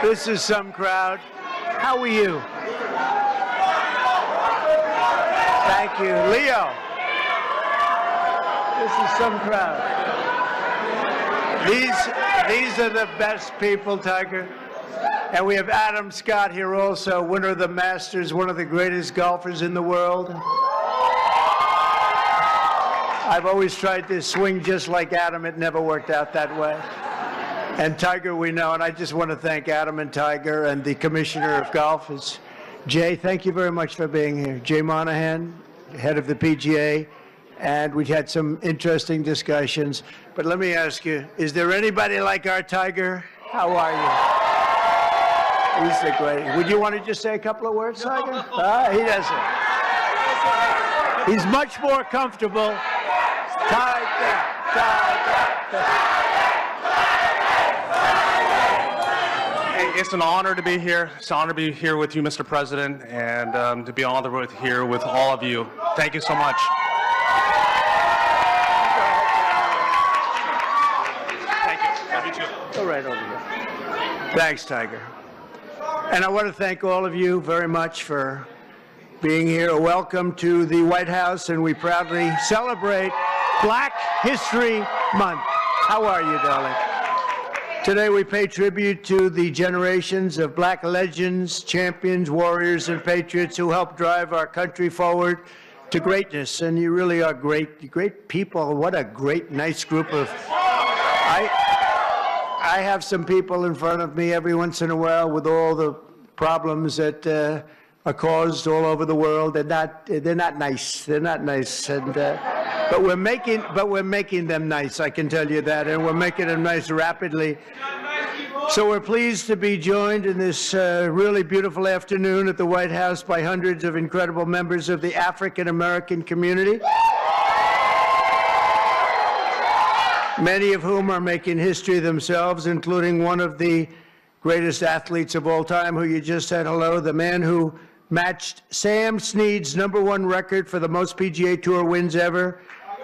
This is some crowd. How are you? Thank you. Leo. This is some crowd. These are the best people, Tiger. And we have Adam Scott here also, winner of the Masters, one of the greatest golfers in the world. I've always tried to swing just like Adam. It never worked out that way. And Tiger, we know, and I just want to thank Adam and Tiger and the Commissioner of Golf. Is Jay, thank you very much for being here. Jay Monahan, head of the PGA, and we had some interesting discussions. But let me ask you, is there anybody like our Tiger? How are you? He's the great. Would you want to just say a couple of words, Tiger? He doesn't. He's much more comfortable. Tiger. It's an honor to be here. It's an honor to be here with you, Mr. President, and to be honored here with all of you. Thank you so much. Thank you. Love you too. Go right over here. Thanks, Tiger. And I want to thank all of you very much for being here. Welcome to the White House, and we proudly celebrate Black History Month. How are you, darling? Today we pay tribute to the generations of black legends, champions, warriors, and patriots who helped drive our country forward to greatness. And you really are great people. What a great, nice group of... I have some people in front of me every once in a while with all the problems that are caused all over the world. They're not nice. They're not nice. And but we're making them nice, I can tell you that, and we're making them nice rapidly. So we're pleased to be joined in this really beautiful afternoon at the White House by hundreds of incredible members of the African American community, many of whom are making history themselves, including one of the greatest athletes of all time, who you just said hello, the man who matched Sam Snead's #1 record for the most PGA Tour wins ever,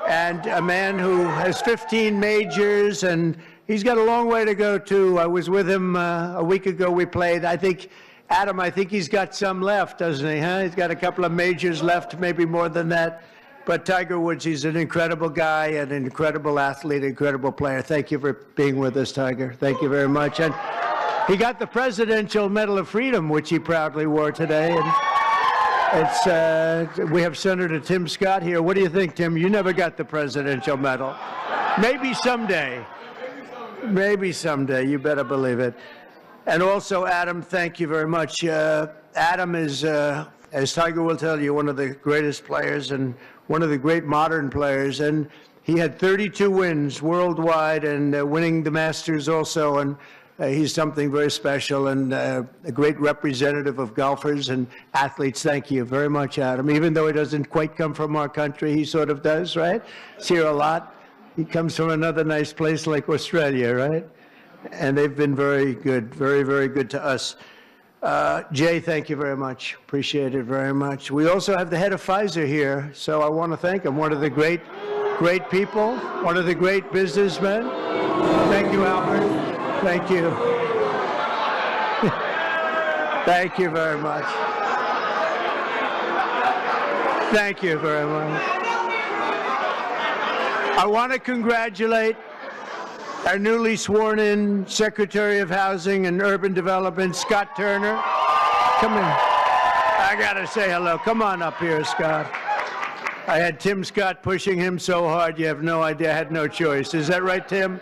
and a man who has 15 majors, and he's got a long way to go, too. I was with him a week ago. We played. Adam, I think he's got some left, doesn't he, huh? He's got a couple of majors left, maybe more than that. But Tiger Woods, he's an incredible guy, an incredible athlete, incredible player. Thank you for being with us, Tiger. Thank you very much. And he got the Presidential Medal of Freedom, which he proudly wore today. And we have Senator Tim Scott here. What do you think, Tim? You never got the Presidential Medal. Maybe someday. Maybe someday. You better believe it. And also, Adam, thank you very much. Adam is, as Tiger will tell you, one of the greatest players and one of the great modern players. And he had 32 wins worldwide and winning the Masters also. And he's something very special and a great representative of golfers and athletes. Thank you very much, Adam. Even though he doesn't quite come from our country, he sort of does, right? He's here a lot. He comes from another nice place like Australia, right? And they've been very good, very, very good to us. Jay, thank you very much. Appreciate it very much. We also have the head of Pfizer here, so I want to thank him. One of the great people, one of the great businessmen. Thank you, Albert. Thank you. Thank you very much. Thank you very much. I want to congratulate our newly sworn-in Secretary of Housing and Urban Development, Scott Turner. Come in. I got to say hello. Come on up here, Scott. I had Tim Scott pushing him so hard, you have no idea. I had no choice. Is that right, Tim?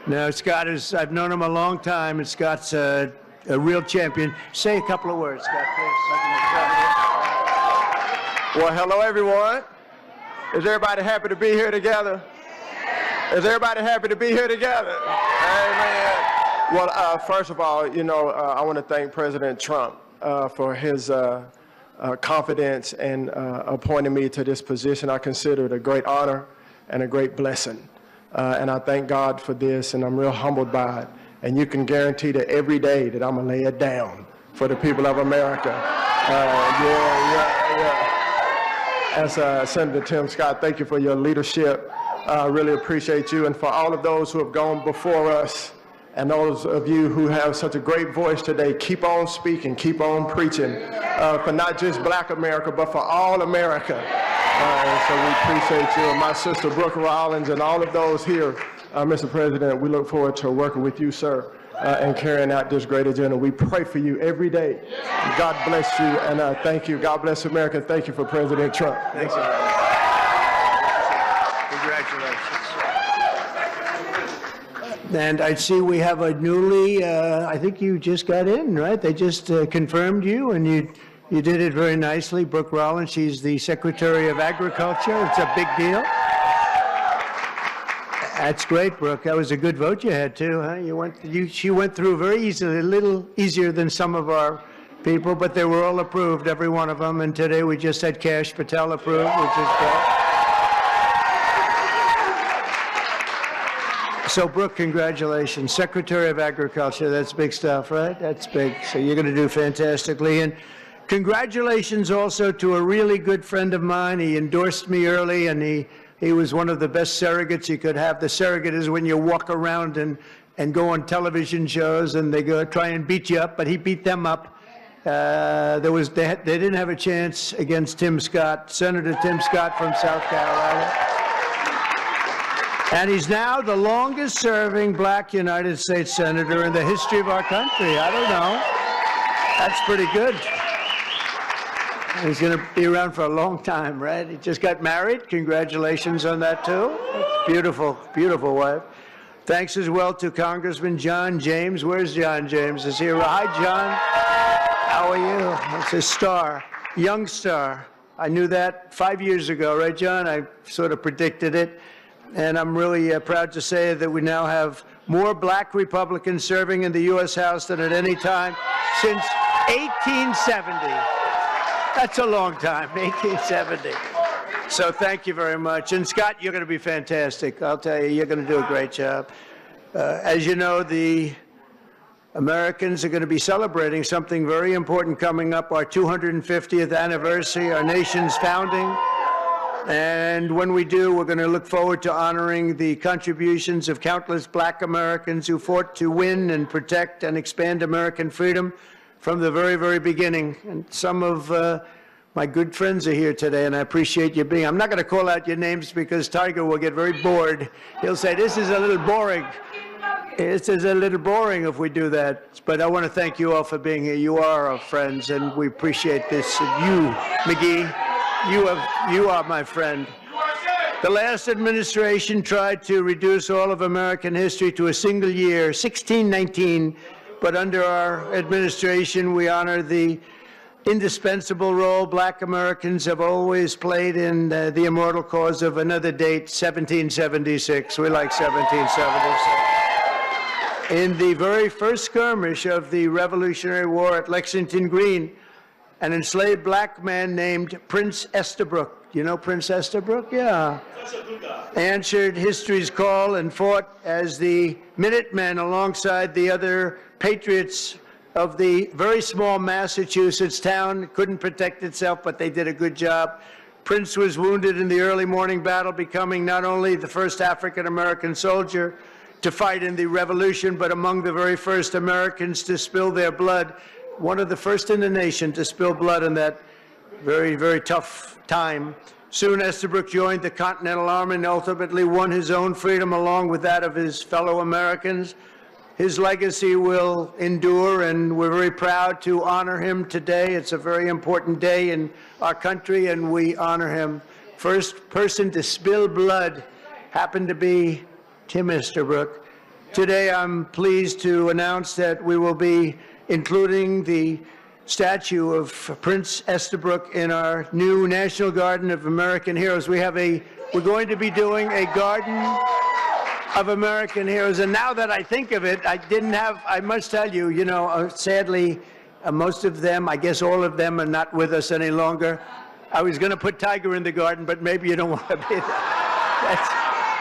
No, Scott is, I've known him a long time, and Scott's a real champion. Say a couple of words, Scott, please. Well, hello, everyone. Is everybody happy to be here together? Is everybody happy to be here together? Amen. Well, first of all, I want to thank President Trump for his confidence and appointing me to this position. I consider it a great honor and a great blessing. And I thank God for this, and I'm real humbled by it. And you can guarantee that every day that I'm going to lay it down for the people of America. As Senator Tim Scott, thank you for your leadership. I really appreciate you. And for all of those who have gone before us And those of you who have such a great voice today, keep on speaking, keep on preaching for not just Black America, but for all America. And so we appreciate you. And my sister Brooke Rollins and all of those here, Mr. President, we look forward to working with you, sir, and carrying out this great agenda. We pray for you every day. God bless you, and thank you. God bless America. Thank you for President Trump. Thanks. Congratulations. And I see we have a newly, I think you just got in, right? They just confirmed you, and you did it very nicely. Brooke Rollins, she's the Secretary of Agriculture. It's a big deal. That's great, Brooke. That was a good vote you had, too, huh? She went through very easily, a little easier than some of our people, but they were all approved, every one of them. And today we just had Kash Patel approved, which is great. So, Brooke, congratulations. Secretary of Agriculture, that's big stuff, right? That's big. So you're going to do fantastically. And congratulations also to a really good friend of mine. He endorsed me early, and he was one of the best surrogates you could have. The surrogate is when you walk around and go on television shows, and they go try and beat you up, but he beat them up. They didn't have a chance against Tim Scott, Senator Tim Scott from South Carolina. And he's now the longest serving Black United States Senator in the history of our country. I don't know. That's pretty good. He's going to be around for a long time, right? He just got married. Congratulations on that, too. Beautiful, beautiful wife. Thanks as well to Congressman John James. Where's John James? Is he around? Hi, John. How are you? It's a star, young star. I knew that 5 years ago, right, John? I sort of predicted it. And I'm really proud to say that we now have more Black Republicans serving in the U.S. House than at any time since 1870. That's a long time, 1870. So thank you very much. And Scott, you're going to be fantastic. I'll tell you, you're going to do a great job. As you know, the Americans are going to be celebrating something very important coming up, our 250th anniversary, our nation's founding. And when we do, we're going to look forward to honoring the contributions of countless Black Americans who fought to win and protect and expand American freedom from the very, very beginning. And some of my good friends are here today, and I appreciate you being. I'm not going to call out your names because Tiger will get very bored. He'll say, this is a little boring. This is a little boring if we do that. But I want to thank you all for being here. You are our friends, and we appreciate this. And you, McGee, you are my friend. The last administration tried to reduce all of American history to a single year, 1619. But under our administration, we honor the indispensable role Black Americans have always played in the immortal cause of another date, 1776. We like 1776. In the very first skirmish of the Revolutionary War at Lexington Green, an enslaved Black man named Prince Estabrook, you know Prince Estabrook? Yeah. Answered history's call and fought as the Minutemen alongside the other patriots of the very small Massachusetts town. Couldn't protect itself, but they did a good job. Prince was wounded in the early morning battle, becoming not only the first African-American soldier to fight in the Revolution, but among the very first Americans to spill their blood. One of the first in the nation to spill blood in that very, very tough time. Soon Estabrook joined the Continental Army and ultimately won his own freedom along with that of his fellow Americans. His legacy will endure, and we're very proud to honor him today. It's a very important day in our country, and we honor him. First person to spill blood happened to be Tim Estabrook. Today, I'm pleased to announce that we will be including the statue of Prince Estabrook in our new National Garden of American Heroes. We're going to be doing a Garden of American Heroes. And now that I think of it, I must tell you, sadly, most of them, I guess all of them are not with us any longer. I was going to put Tiger in the garden, but maybe you don't want to be there.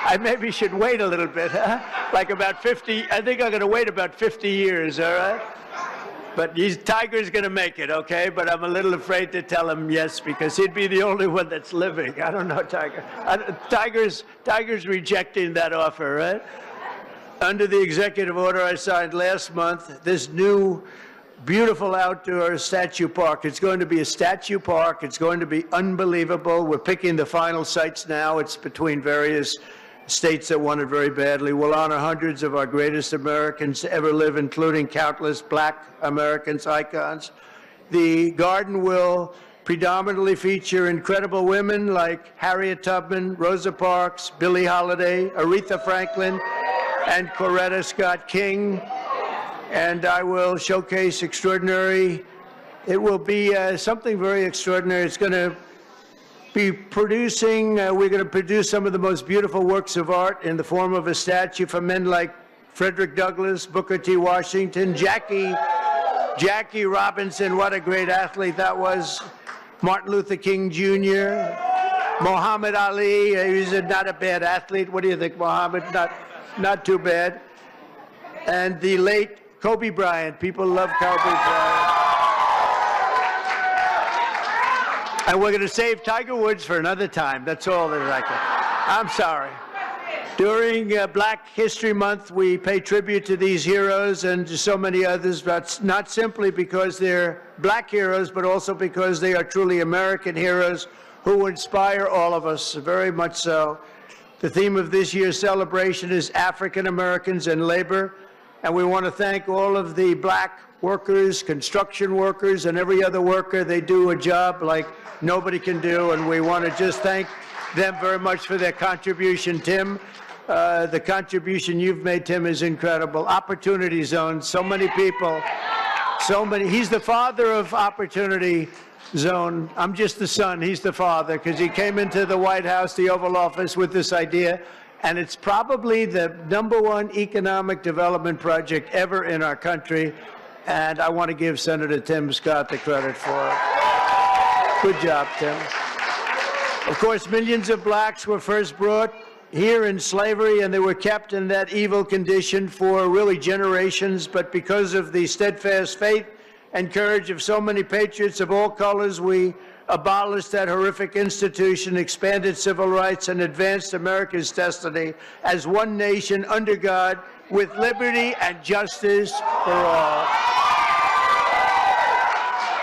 I maybe should wait a little bit, huh? Like about 50, I think I'm going to wait about 50 years, all right? But Tiger's going to make it, okay? But I'm a little afraid to tell him yes, because he'd be the only one that's living. I don't know, Tiger. Tiger's rejecting that offer, right? Under the executive order I signed last month, this new beautiful outdoor statue park. It's going to be a statue park. It's going to be unbelievable. We're picking the final sites now. It's between various states that want it very badly. We'll honor hundreds of our greatest Americans to ever live, including countless Black Americans, icons. The garden will predominantly feature incredible women like Harriet Tubman, Rosa Parks, Billie Holiday, Aretha Franklin, and Coretta Scott King. And I will showcase it will be something very extraordinary. It's going to be we're going to produce some of the most beautiful works of art in the form of a statue for men like Frederick Douglass, Booker T. Washington, Jackie Robinson, what a great athlete that was, Martin Luther King Jr., Muhammad Ali, he's not a bad athlete. What do you think, Muhammad? Not too bad. And the late Kobe Bryant. People love Kobe Bryant. And we're going to save Tiger Woods for another time. That's all that I can. I'm sorry. During Black History Month, we pay tribute to these heroes and to so many others, but not simply because they're Black heroes, but also because they are truly American heroes who inspire all of us, very much so. The theme of this year's celebration is African Americans and labor, and we want to thank all of the Black workers, construction workers, and every other worker. They do a job like nobody can do, and we want to just thank them very much for their contribution. Tim, the contribution you've made, Tim, is incredible. Opportunity Zone, so many people, he's the father of Opportunity Zone. I'm just the son, he's the father, because he came into the White House, the Oval Office, with this idea, and it's probably the #1 economic development project ever in our country, and I want to give Senator Tim Scott the credit for it. Good job, Tim. Of course, millions of blacks were first brought here in slavery, and they were kept in that evil condition for really generations, but because of the steadfast faith and courage of so many patriots of all colors, we abolished that horrific institution, expanded civil rights, and advanced America's destiny as one nation under God, with liberty and justice for all.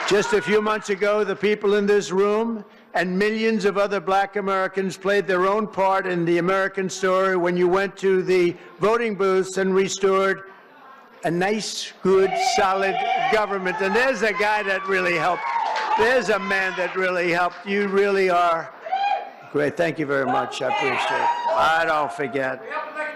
Just a few months ago, the people in this room and millions of other Black Americans played their own part in the American story when you went to the voting booths and restored a nice, good, solid government. And there's a guy that really helped. There's a man that really helped. You really are great. Thank you very much. I appreciate it. I don't forget.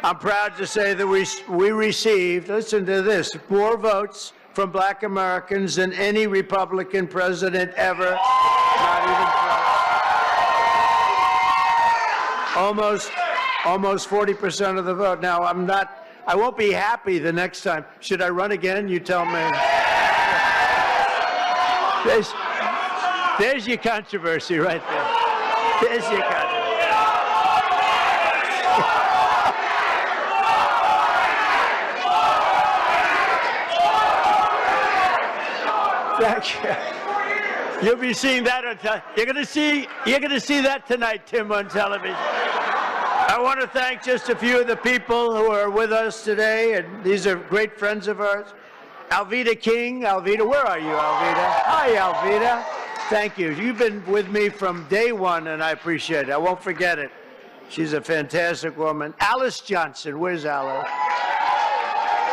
I'm proud to say that we received, listen to this, more votes from Black Americans than any Republican president ever. Not even close. Almost 40% of the vote. Now, I won't be happy the next time. Should I run again? You tell me. There's your controversy right there. There's your controversy. Thank you. You'll be seeing that on you're going to see that tonight, Tim, on television. I want to thank just a few of the people who are with us today, and these are great friends of ours. Alveda King. Alveda, where are you, Alveda? Hi, Alveda. Thank you. You've been with me from day one, and I appreciate it. I won't forget it. She's a fantastic woman. Alice Johnson. Where's Alice?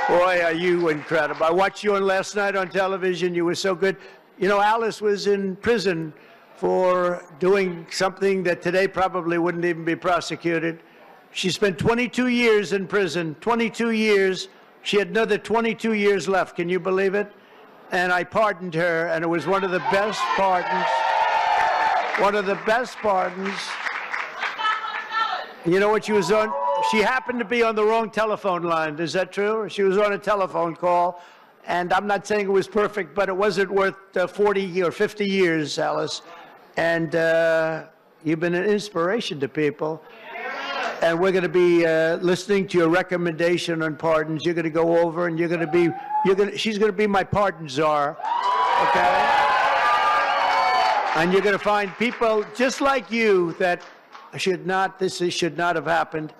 Boy, are you incredible. I watched you on last night on television. You were so good. You know, Alice was in prison for doing something that today probably wouldn't even be prosecuted. She spent 22 years in prison, 22 years. She had another 22 years left. Can you believe it? And I pardoned her, and it was one of the best pardons. One of the best pardons. You know what she was on? She happened to be on the wrong telephone line. Is that true? She was on a telephone call, and I'm not saying it was perfect, but it wasn't worth 40 or 50 years, Alice. And you've been an inspiration to people. And we're going to be listening to your recommendation on pardons. You're going to go over, and she's going to be my pardon czar, okay? And you're going to find people just like you that this should not have happened.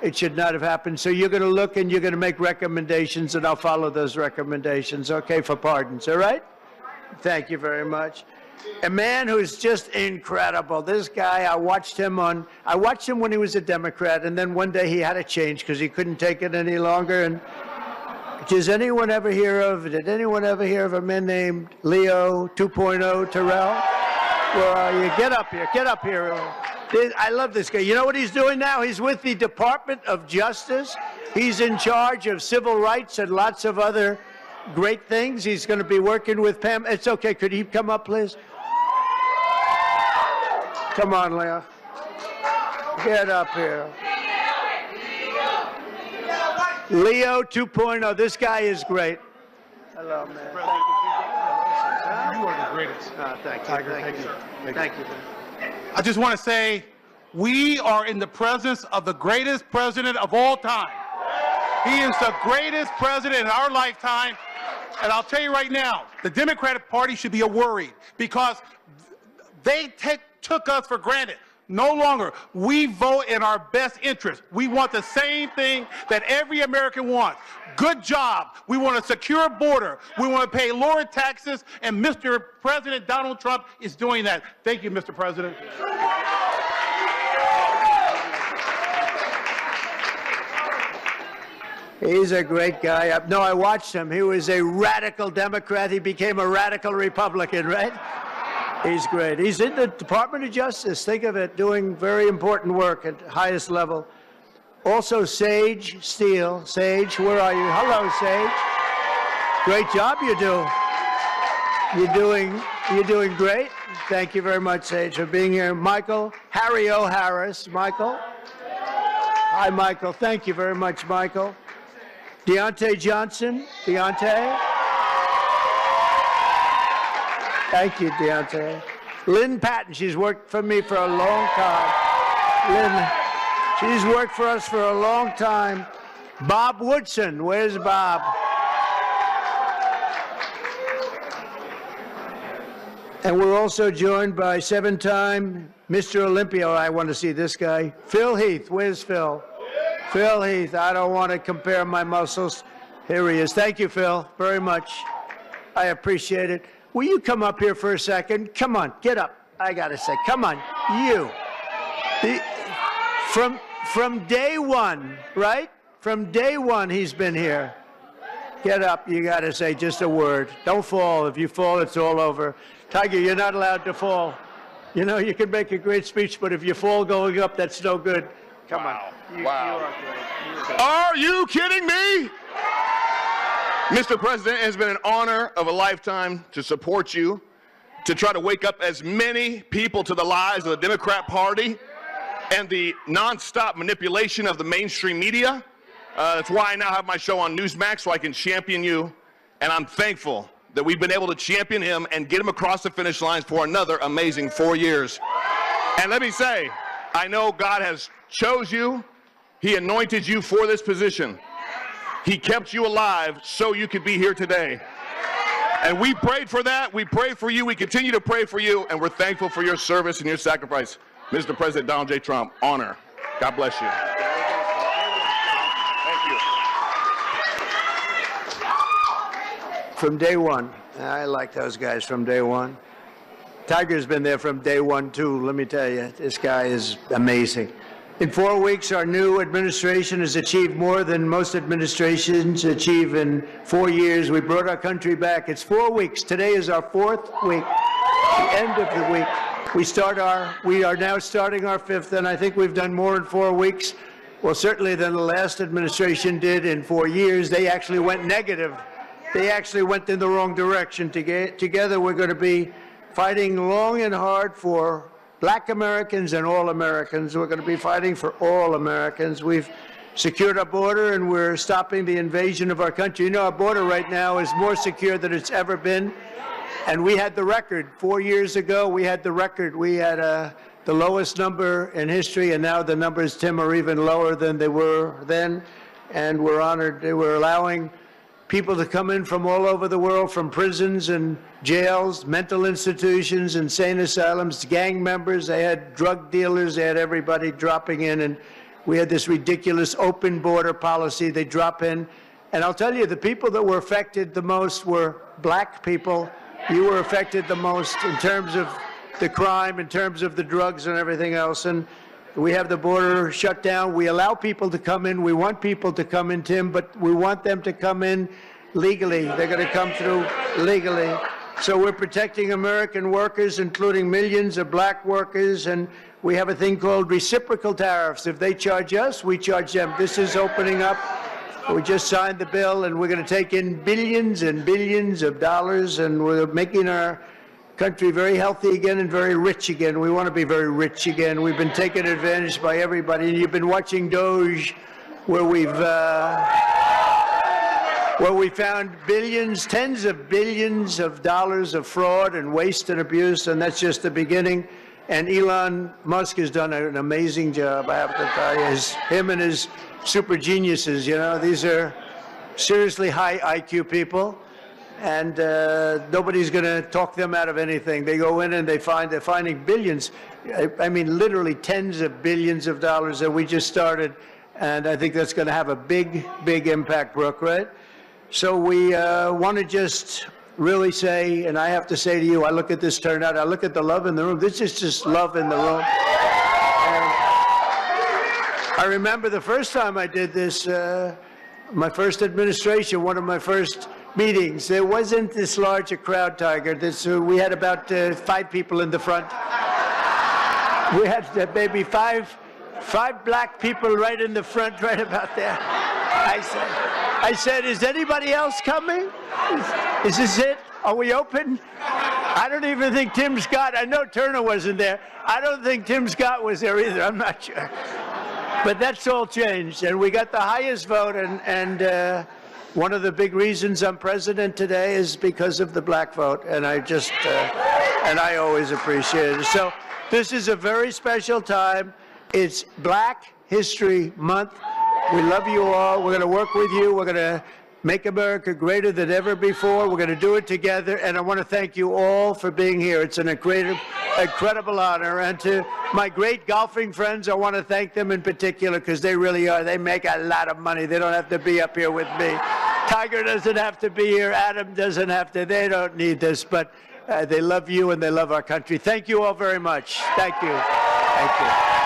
It should not have happened. So you're going to look and you're going to make recommendations, and I'll follow those recommendations, okay, for pardons, all right? Thank you very much. A man who's just incredible. This guy, I watched him when he was a Democrat, and then one day he had to change because he couldn't take it any longer. And did anyone ever hear of a man named Leo 2.0 Terrell? Where are you? Get up here. Get up here. I love this guy. You know what he's doing now? He's with the Department of Justice. He's in charge of civil rights and lots of other great things. He's going to be working with Pam. It's okay. Could he come up, please? Come on, Leo. Get up here. Leo 2.0. This guy is great. Hello, man. You are the greatest. Thank you. Tiger, Thank you. Thank you. I just want to say, we are in the presence of the greatest president of all time. He is the greatest president in our lifetime. And I'll tell you right now, the Democratic Party should be worried because they took us for granted. No longer. We vote in our best interest. We want the same thing that every American wants. Good job. We want a secure border. We want to pay lower taxes, and Mr. President Donald Trump is doing that. Thank you, Mr. President. He's a great guy. No, I watched him. He was a radical Democrat. He became a radical Republican, right? He's great. He's in the Department of Justice. Think of it, doing very important work at the highest level. Also, Sage Steele. Sage, where are you? Hello, Sage. Great job you do. You're doing great. Thank you very much, Sage, for being here. Michael, Harry O. Harris. Michael. Hi, Michael. Thank you very much, Michael. Deontay Johnson. Deontay. Thank you, Deontay. Lynn Patton, she's worked for me for a long time. Lynn, she's worked for us for a long time. Bob Woodson, where's Bob? And we're also joined by 7-time Mr. Olympia. I want to see this guy. Phil Heath, where's Phil? Phil Heath, I don't want to compare my muscles. Here he is. Thank you, Phil, very much. I appreciate it. Will you come up here for a second? Come on, get up. I got to say, come on, you. From day one, right? From day one, he's been here. Get up, you got to say just a word. Don't fall. If you fall, it's all over. Tiger, you're not allowed to fall. You know, you can make a great speech, but if you fall going up, that's no good. Come on. Wow. You are great. Are you kidding me? Mr. President, it has been an honor of a lifetime to support you, to try to wake up as many people to the lies of the Democrat Party and the nonstop manipulation of the mainstream media. That's why I now have my show on Newsmax, so I can champion you. And I'm thankful that we've been able to champion him and get him across the finish lines for another amazing 4 years. And let me say, I know God has chose you. He anointed you for this position. He kept you alive so you could be here today. And we prayed for that. We pray for you. We continue to pray for you. And we're thankful for your service and your sacrifice. Mr. President Donald J. Trump, honor. God bless you. Thank you. From day one. I like those guys from day one. Tiger's been there from day one, too. Let me tell you, this guy is amazing. In 4 weeks, our new administration has achieved more than most administrations achieve in 4 years. We brought our country back. It's 4 weeks. Today is our 4th week, the end of the week. We are now starting our 5th, and I think we've done more in 4 weeks. Well, certainly than the last administration did in 4 years. They actually went negative. They actually went in the wrong direction. Together, we're going to be fighting long and hard for Black Americans and all Americans. We're going to be fighting for all Americans. We've secured our border, and we're stopping the invasion of our country. You know, our border right now is more secure than it's ever been. And we had the record. 4 years ago, we had the record. We had the lowest number in history, and now the numbers, Tim, are even lower than they were then. And we're honored. We're allowing people to come in from all over the world, from prisons and jails, mental institutions, insane asylums, gang members. They had drug dealers. They had everybody dropping in, and We had this ridiculous open border policy. They drop in. And I'll tell you, the people that were affected the most were black people. You were affected the most in terms of the crime, in terms of the drugs and everything else. And we have the border shut down. We allow people to come in. We want people to come in, Tim, but we want them to come in legally. They're going to come through legally. So we're protecting American workers, including millions of black workers, and we have a thing called reciprocal tariffs. If they charge us, we charge them. This is opening up. We just signed the bill, and we're going to take in billions and billions of dollars, and we're making our country very healthy again and very rich again. We want to be very rich again. We've been taken advantage by everybody, and you've been watching Doge, where we found billions, tens of billions of dollars of fraud and waste and abuse, and that's just the beginning. And Elon Musk has done an amazing job, I have to tell you. Him and his super geniuses, you know, these are seriously high IQ people, and nobody's going to talk them out of anything. They go in and they're finding billions, I mean literally tens of billions of dollars that we just started, and I think that's going to have a big, big impact, Brooke, right? So we want to just really say, and I have to say to you, I look at this turnout, I look at the love in the room. This is just love in the room. And I remember the first time I did this, my first administration, one of my first meetings, there wasn't this large a crowd, Tiger. We had about 5 people in the front. We had maybe five black people right in the front, right about there. I said, is anybody else coming? Is this it? Are we open? I don't even think Tim Scott, I know Turner wasn't there. I don't think Tim Scott was there either. I'm not sure. But that's all changed. And we got the highest vote. And one of the big reasons I'm president today is because of the black vote. And I just, and I always appreciate it. So this is a very special time. It's Black History Month. We love you all. We're going to work with you. We're going to make America greater than ever before. We're going to do it together. And I want to thank you all for being here. It's an incredible honor. And to my great golfing friends, I want to thank them in particular because they really are. They make a lot of money. They don't have to be up here with me. Tiger doesn't have to be here. Adam doesn't have to. They don't need this. But they love you and they love our country. Thank you all very much. Thank you. Thank you.